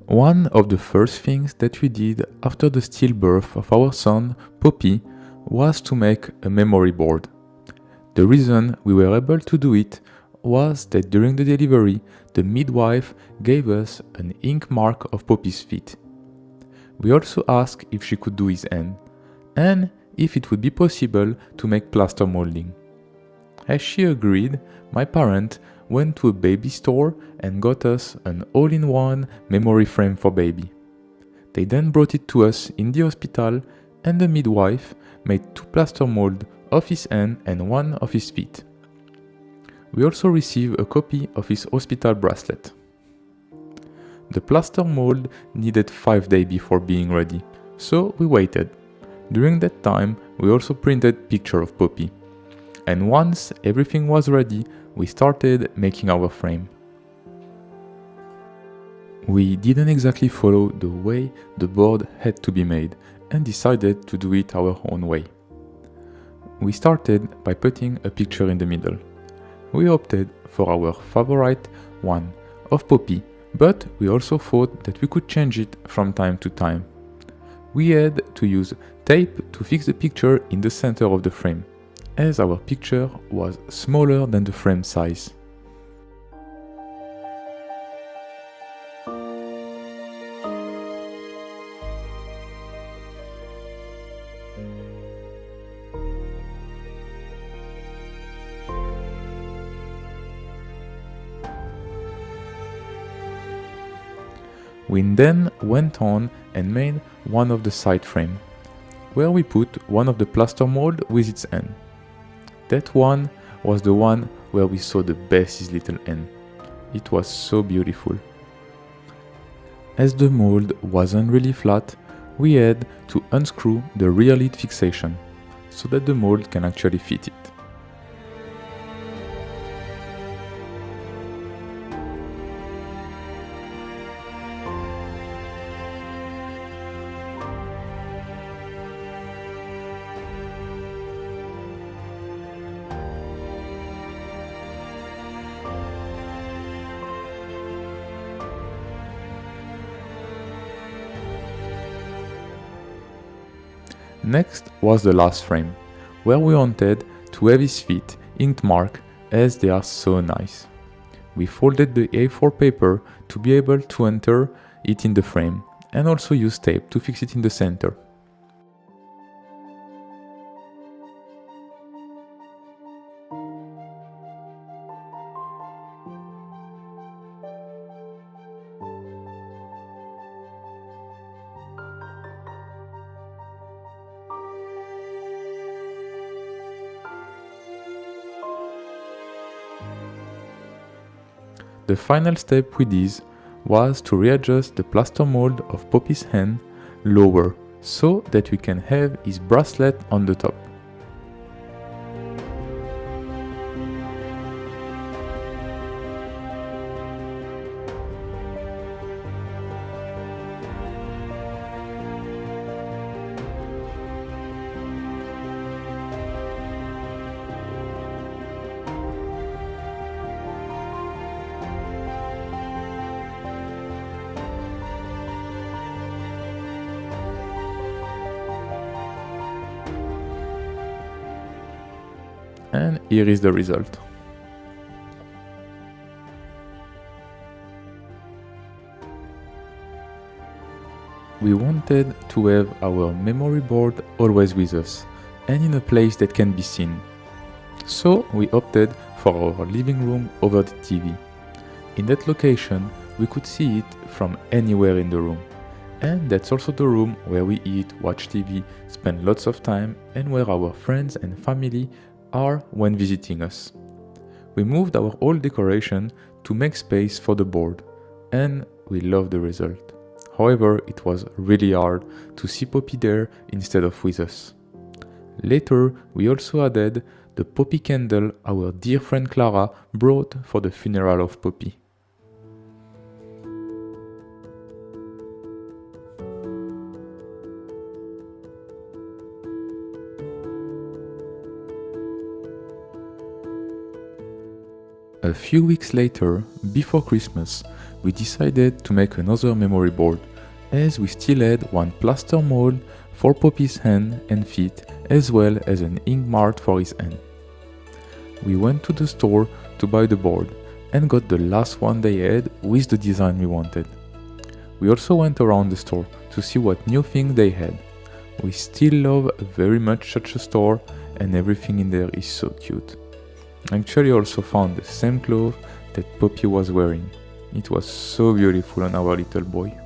One of the first things that we did after the stillbirth of our son, Poppy, was to make a memory board. The reason we were able to do it was that during the delivery, the midwife gave us an ink mark of Poppy's feet. We also asked if she could do his hand, and if it would be possible to make plaster molding. As she agreed, my parents went to a baby store and got us an all-in-one memory frame for baby. They then brought it to us in the hospital, and the midwife made 2 plaster molds of his hand and 1 of his feet. We also received a copy of his hospital bracelet. The plaster mold needed 5 days before being ready, so we waited. During that time, we also printed picture of Poppy. And once everything was ready, we started making our frame. We didn't exactly follow the way the board had to be made and decided to do it our own way. We started by putting a picture in the middle. We opted for our favorite one of Poppy, but we also thought that we could change it from time to time. We had to use tape to fix the picture in the center of the frame, as our picture was smaller than the frame size. We then went on and made one of the side frame, where we put one of the plaster mold with its end. That one was the one where we saw the best his little hand. It was so beautiful. As the mold wasn't really flat, we had to unscrew the rear lid fixation, so that the mold can actually fit it. Next was the last frame, where we wanted to have his feet inked marked as they are so nice. We folded the A4 paper to be able to enter it in the frame, and also used tape to fix it in the center. The final step with this was to readjust the plaster mold of Poppy's hand lower, so that we can have his bracelet on the top. And here is the result. We wanted to have our memory board always with us, and in a place that can be seen. So we opted for our living room over the TV. In that location, we could see it from anywhere in the room. And that's also the room where we eat, watch TV, spend lots of time, and where our friends and family are when visiting us. We moved our old decoration to make space for the board, and we love the result. However, it was really hard to see Poppy there instead of with us. Later, we also added the Poppy candle our dear friend Clara brought for the funeral of Poppy. A few weeks later, before Christmas, we decided to make another memory board, as we still had one plaster mold for Poppy's hand and feet, as well as an ink mark for his hand. We went to the store to buy the board and got the last one they had with the design we wanted. We also went around the store to see what new thing they had. We still love very much such a store, and everything in there is so cute. Actually, I also found the same clothes that Poppy was wearing. It was so beautiful on our little boy.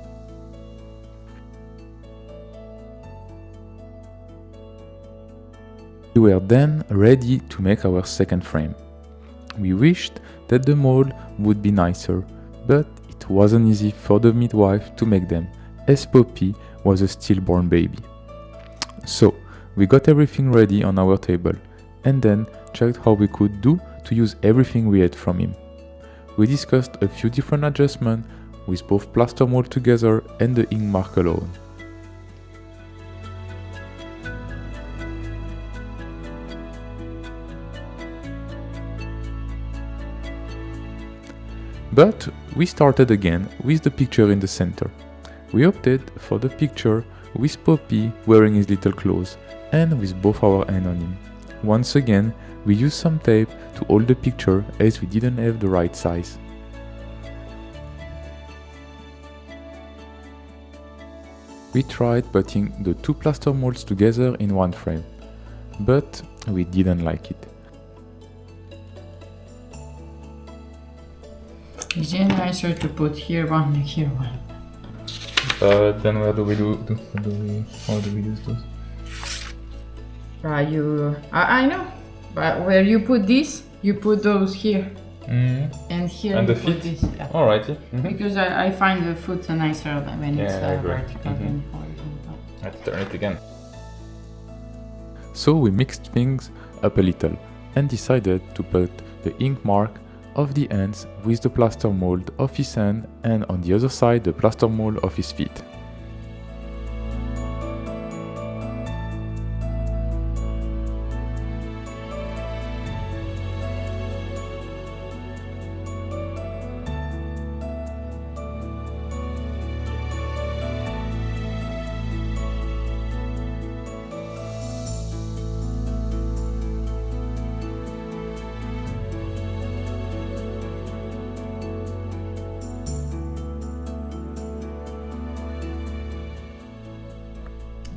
We were then ready to make our second frame. We wished that the mold would be nicer, but it wasn't easy for the midwife to make them, as Poppy was a stillborn baby. So, we got everything ready on our table, and then checked how we could do to use everything we had from him. We discussed a few different adjustments with both plaster mold together and the ink mark alone. But we started again with the picture in the center. We opted for the picture with Poppy wearing his little clothes and with both our hands on him. Once again, we used some tape to hold the picture as we didn't have the right size. We tried putting the two plaster molds together in one frame, but we didn't like it. Is it nicer to put here one and here one? Then where do we how do we use those? I know, but where you put this, you put those here. And here And you the put feet? this. Yeah. Alrighty. Because I find the foot nicer when it's Yeah, I agree. vertical than horizontal. Let's turn it again. So we mixed things up a little and decided to put the ink mark of the hands with the plaster mold of his hand, and on the other side the plaster mold of his feet.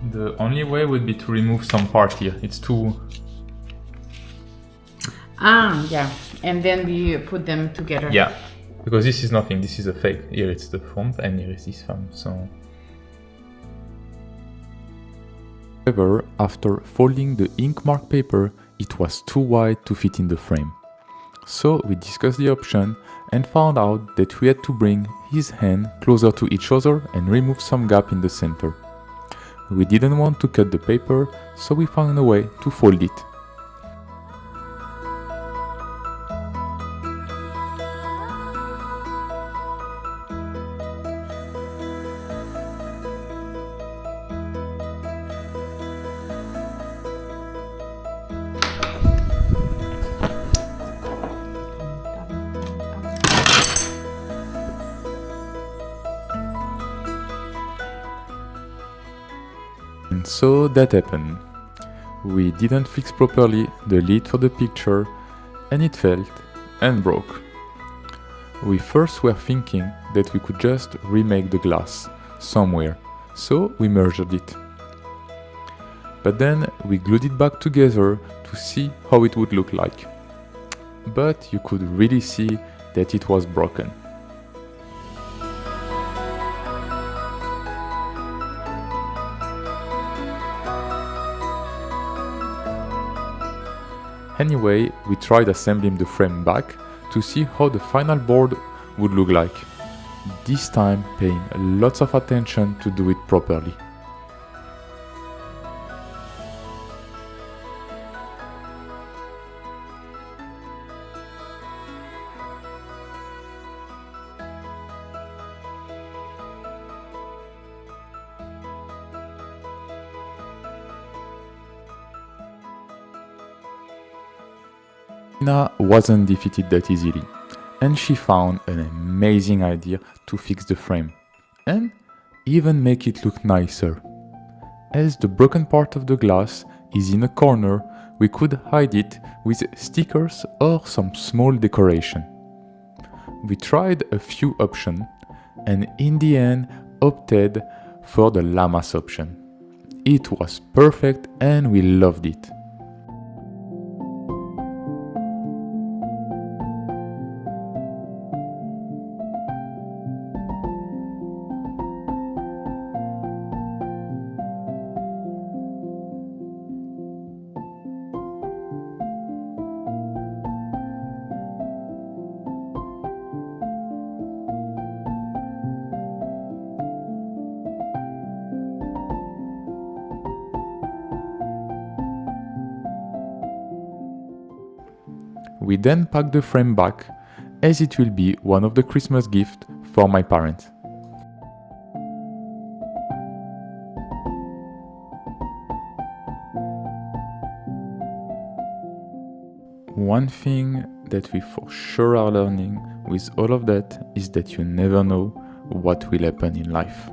The only way would be to remove some part here. It's too... Yeah, and then we put them together. Yeah, because this is nothing, this is a fake. Here it's the thumb and here is this thumb, so... However, after folding the ink mark paper, it was too wide to fit in the frame. So we discussed the option and found out that we had to bring his hand closer to each other and remove some gap in the center. We didn't want to cut the paper, so we found a way to fold it. And so that happened. We didn't fix properly the lid for the picture, and it fell and broke. We first were thinking that we could just remake the glass somewhere, so we measured it. But then we glued it back together to see how it would look like. But you could really see that it was broken. Anyway, we tried assembling the frame back to see how the final board would look like. This time paying lots of attention to do it properly. China wasn't defeated that easily, and she found an amazing idea to fix the frame and even make it look nicer. As the broken part of the glass is in a corner, we could hide it with stickers or some small decoration. We tried a few options and in the end opted for the llamas option. It was perfect and we loved it. We then packed the frame back, as it will be one of the Christmas gifts for my parents. One thing that we for sure are learning with all of that is that you never know what will happen in life.